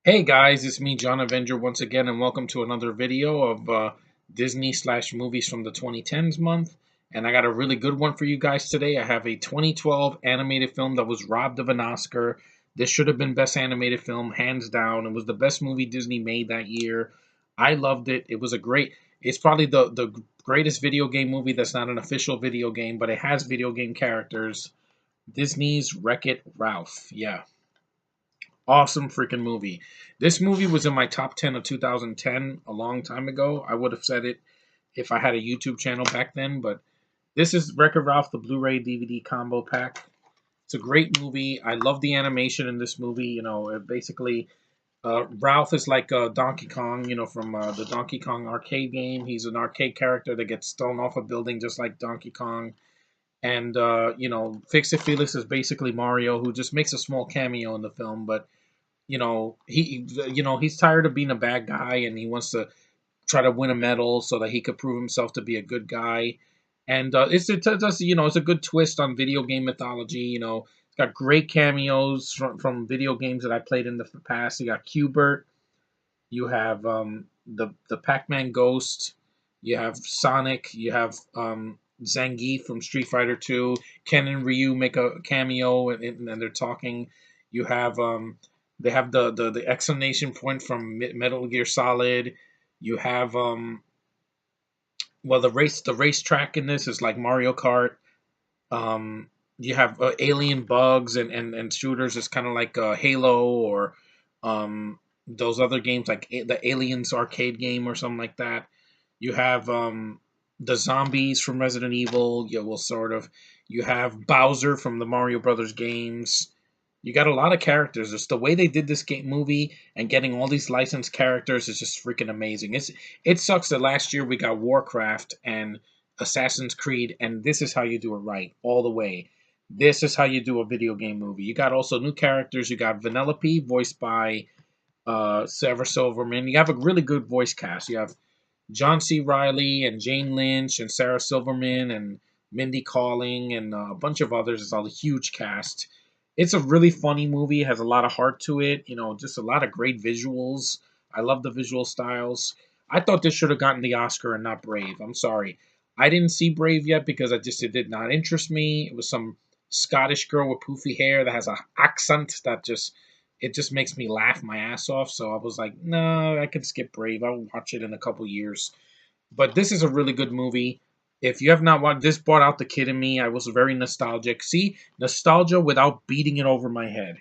Hey guys, it's me, John Avenger, once again, and welcome to another video of Disney slash movies from the 2010s month. And I got a really good one for you guys today. I have a 2012 animated film that was robbed of an Oscar. This should have been Best Animated Film, hands down. It was the best movie Disney made that year. I loved it. It's probably the greatest video game movie that's not an official video game, but it has video game characters. Disney's Wreck-It Ralph. Yeah, awesome freaking movie. This movie was in my top 10 of 2010 a long time ago. I would have said it if I had a YouTube channel back then, but this is Wreck-It Ralph, the Blu-ray DVD combo pack. It's a great movie. I love the animation in this movie. Basically, Ralph is like Donkey Kong, from the Donkey Kong arcade game. He's an arcade character that gets thrown off a building just like Donkey Kong. And, Fix It Felix is basically Mario, who just makes a small cameo in the film, but he's tired of being a bad guy and he wants to try to win a medal so that he could prove himself to be a good guy. And it's a good twist on video game mythology. It's got great cameos from video games that I played in the past. You got Qbert, you have the Pac-Man Ghost, you have Sonic, you have Zangief from Street Fighter 2. Ken and Ryu make a cameo and they're talking. You have they have the exclamation point from Metal Gear Solid. You have the racetrack in this is like Mario Kart. You have alien bugs and shooters. It's kind of like Halo or those other games like the Aliens arcade game or something like that. You have the zombies from Resident Evil. Yeah, well, sort of. You have Bowser from the Mario Brothers games. You got a lot of characters. Just the way they did this game movie and getting all these licensed characters is just freaking amazing. It sucks that last year we got Warcraft and Assassin's Creed, and this is how you do it right all the way. This is how you do a video game movie. You got also new characters. You got Vanellope, voiced by Sarah Silverman. You have a really good voice cast. You have John C. Riley and Jane Lynch and Sarah Silverman and Mindy Kaling and a bunch of others. It's all a huge cast. It's a really funny movie. It has a lot of heart to it. Just a lot of great visuals. I love the visual styles. I thought this should have gotten the Oscar and not Brave. I'm sorry. I didn't see Brave yet because it did not interest me. It was some Scottish girl with poofy hair that has an accent that just makes me laugh my ass off. So I was like, no, I can skip Brave. I'll watch it in a couple years. But this is a really good movie. If you have not watched this, brought out the kid in me. I was very nostalgic. See, nostalgia without beating it over my head.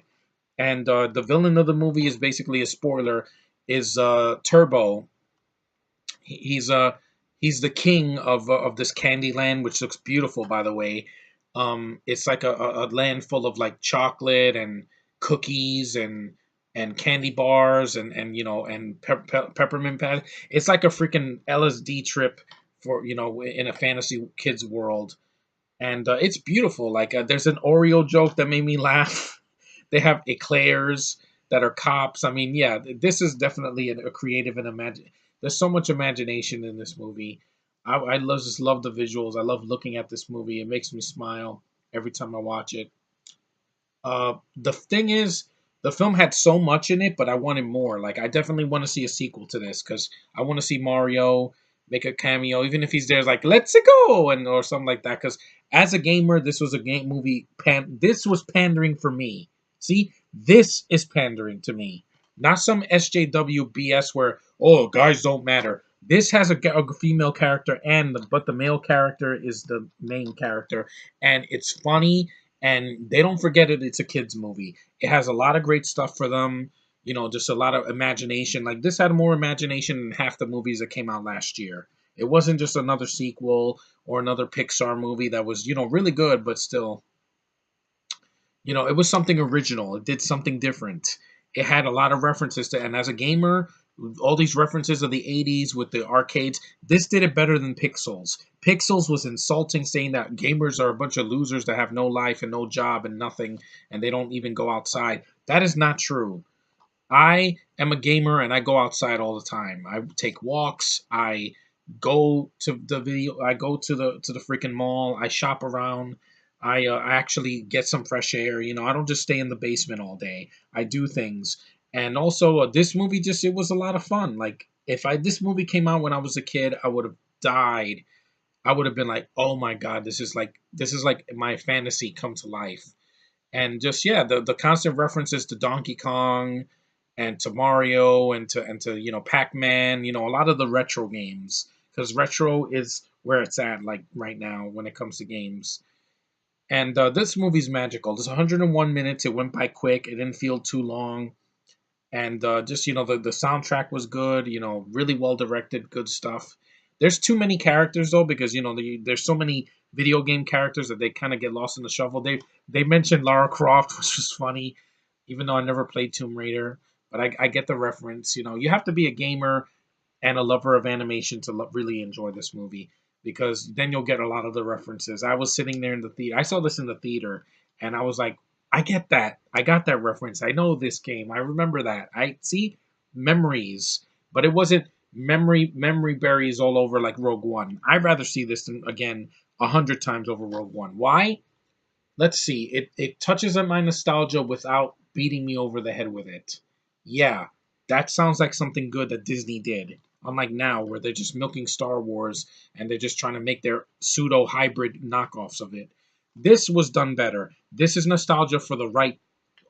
And the villain of the movie is basically a spoiler. Is Turbo? He's he's the king of this candy land, which looks beautiful, by the way. It's like a land full of like chocolate and cookies and candy bars and peppermint pad. It's like a freaking LSD trip for in a fantasy kids world, and it's beautiful. Like there's an Oreo joke that made me laugh. They have eclairs that are cops. I mean, yeah, this is definitely a creative and imagine. There's so much imagination in this movie. Just love the visuals. I love looking at this movie. It makes me smile every time I watch it. The thing is, the film had so much in it, but I wanted more. Like, I definitely want to see a sequel to this because I want to see Mario make a cameo, even if he's there, like "Let's go" and or something like that. Because as a gamer, this was a game movie. This was pandering for me. See, this is pandering to me, not some SJW BS where guys don't matter. This has a female character, but the male character is the main character, and it's funny and they don't forget it. It's a kids movie. It has a lot of great stuff for them. Just a lot of imagination. Like this had more imagination than half the movies that came out last year. It wasn't just another sequel or another Pixar movie that was really good, but still, it was something original. It did something different. It had a lot of references to, and as a gamer, all these references of the 80s with the arcades, this did it better than Pixels. Pixels was insulting, saying that gamers are a bunch of losers that have no life and no job and nothing, and they don't even go outside. That is not true. I am a gamer and I go outside all the time. I take walks. I go to the freaking mall. I shop around. I actually get some fresh air. I don't just stay in the basement all day. I do things, And also, this movie just it was a lot of fun. Like if I this movie came out when I was a kid, I would have died. I would have been like, "Oh my god, this is like my fantasy come to life." And just yeah, the constant references to Donkey Kong and to Mario and to Pac-Man, a lot of the retro games, because retro is where it's at like right now when it comes to games. And this movie's magical. There's 101 minutes. It went by quick. It didn't feel too long. And just the soundtrack was good. Really well directed, good stuff. There's too many characters though, because there's so many video game characters that they kind of get lost in the shuffle. They mentioned Lara Croft, which was funny, even though I never played Tomb Raider, but I get the reference. You have to be a gamer and a lover of animation to really enjoy this movie, because then you'll get a lot of the references. I was sitting there in the theater. I saw this in the theater, and I was like, I get that. I got that reference. I know this game. I remember that. I see memories, but it wasn't memory berries all over like Rogue One. I'd rather see this than again 100 times over Rogue One. Why? Let's see. It touches on my nostalgia without beating me over the head with it. Yeah, that sounds like something good that Disney did. Unlike now, where they're just milking Star Wars and they're just trying to make their pseudo hybrid knockoffs of it. This was done better. This is nostalgia for the right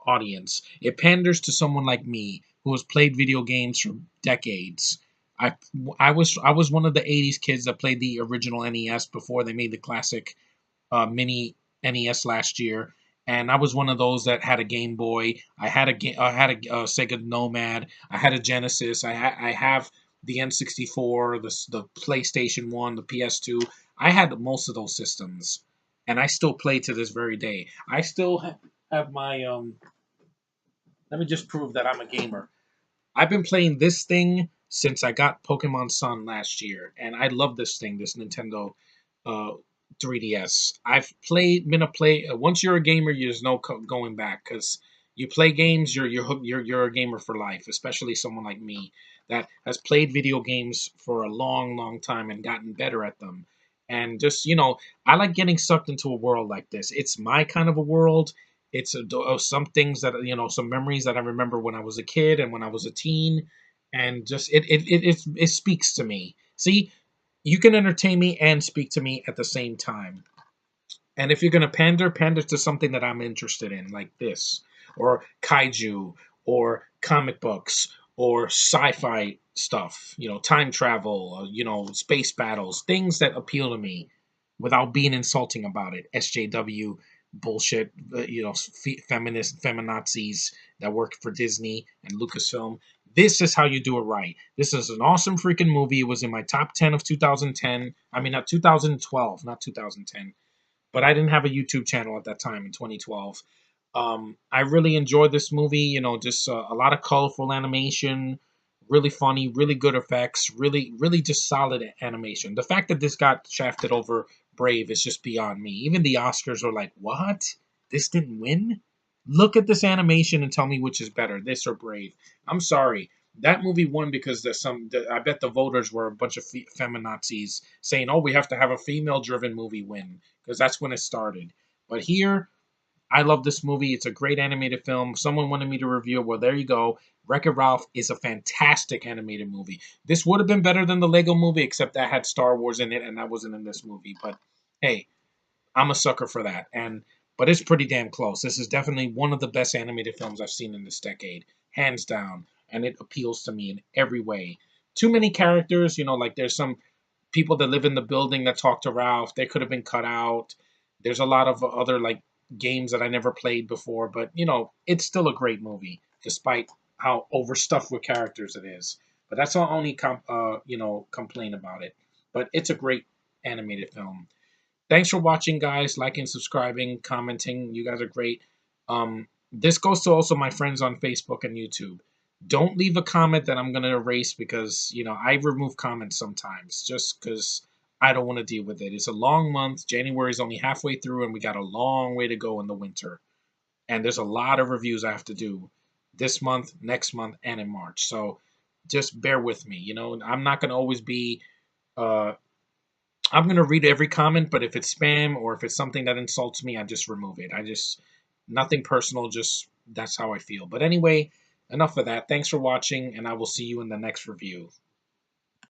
audience. It panders to someone like me who has played video games for decades. I I was one of the '80s kids that played the original NES before they made the classic mini NES last year, and I was one of those that had a Game Boy. I had a Sega Nomad. I had a Genesis. I have the N64, the PlayStation One, the PS2. I had most of those systems, and I still play to this very day. I still have my Let me just prove that I'm a gamer. I've been playing this thing since I got Pokemon Sun last year, and I love this thing, this Nintendo uh, 3DS. I've played, been a play. Once you're a gamer, there's no going back, because you play games, you're a gamer for life. Especially someone like me that has played video games for a long, long time and gotten better at them. And just I like getting sucked into a world like this. It's my kind of a world. It's some things that some memories that I remember when I was a kid and when I was a teen, and just it speaks to me. See, you can entertain me and speak to me at the same time. And if you're gonna pander to something that I'm interested in, like this, or kaiju, or comic books, or sci-fi stuff, time travel, space battles, things that appeal to me, without being insulting about it. SJW bullshit, feminist feminazis that work for Disney and Lucasfilm. This is how you do it right. This is an awesome freaking movie. It was in my top 10 of 2010. I mean, not 2012, not 2010, but I didn't have a YouTube channel at that time in 2012. I really enjoyed this movie. Just a lot of colorful animation, really funny, really good effects, really, really just solid animation. The fact that this got shafted over Brave is just beyond me. Even the Oscars are like, what? This didn't win? Look at this animation and tell me which is better, this or Brave. I'm sorry. That movie won because I bet the voters were a bunch of feminazis saying, "Oh, we have to have a female-driven movie win," because that's when it started. But here, I love this movie. It's a great animated film. Someone wanted me to review it. Well, there you go. Wreck-It Ralph is a fantastic animated movie. This would have been better than the Lego movie, except that had Star Wars in it, and that wasn't in this movie. But hey, I'm a sucker for that. But it's pretty damn close. This is definitely one of the best animated films I've seen in this decade, hands down. And it appeals to me in every way. Too many characters, like there's some people that live in the building that talk to Ralph. They could have been cut out. There's a lot of other like games that I never played before, but it's still a great movie despite how overstuffed with characters it is. But that's our only complaint about it. But it's a great animated film. Thanks for watching, guys. Liking, subscribing, commenting. You guys are great. This goes to also my friends on Facebook and YouTube. Don't leave a comment that I'm going to erase, because, I remove comments sometimes just because I don't want to deal with it. It's a long month. January is only halfway through, and we got a long way to go in the winter. And there's a lot of reviews I have to do this month, next month, and in March. So just bear with me. I'm not going to always be. I'm going to read every comment, but if it's spam or if it's something that insults me, I just remove it. Nothing personal, just that's how I feel. But anyway, enough of that. Thanks for watching, and I will see you in the next review.